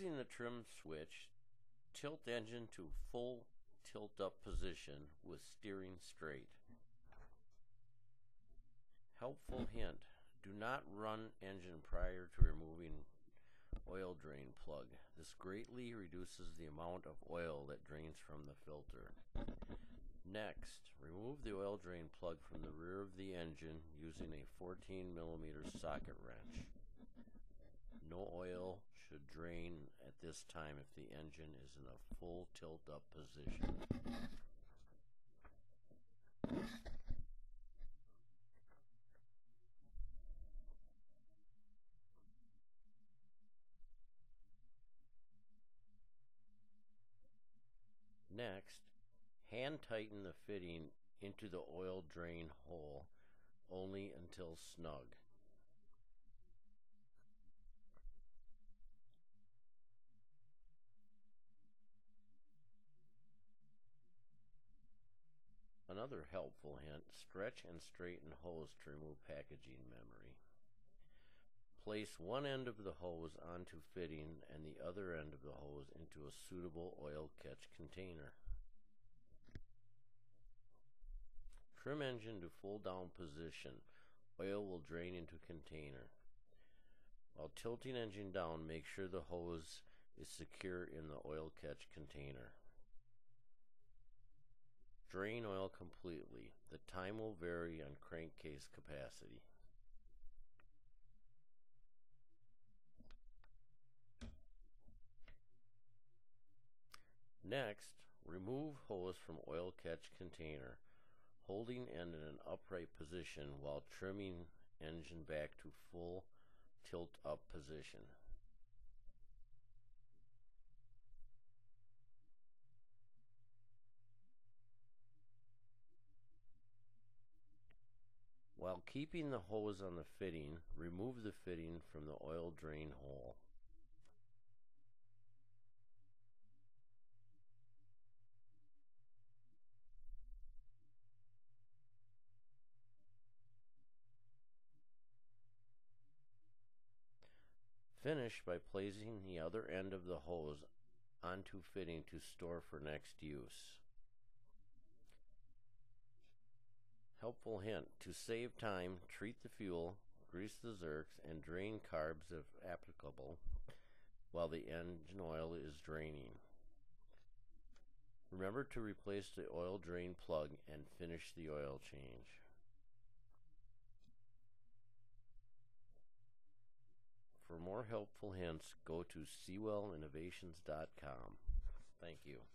Using the trim switch, tilt engine to full tilt up position with steering straight. Helpful hint: do not run engine prior to removing oil drain plug. This greatly reduces the amount of oil that drains from the filter. Next, remove the oil drain plug from the rear of the engine using a 14mm socket wrench. No oil should drain at this time if the engine is in a full tilt up position. Next, hand tighten the fitting into the oil drain hole only until snug. Another helpful hint: stretch and straighten hose to remove packaging memory. Place one end of the hose onto fitting and the other end of the hose into a suitable oil catch container. Trim engine to full down position. Oil will drain into container. While tilting engine down, make sure the hose is secure in the oil catch container. Drain oil completely. The time will vary on crankcase capacity. Next, remove hose from oil catch container, holding end in an upright position while trimming engine back to full tilt up position. While keeping the hose on the fitting, remove the fitting from the oil drain hole. Finish by placing the other end of the hose onto fitting to store for next use. Helpful hint: to save time, treat the fuel, grease the zerks, and drain carbs if applicable while the engine oil is draining. Remember to replace the oil drain plug and finish the oil change. For more helpful hints, go to SeawellInnovations.com. Thank you.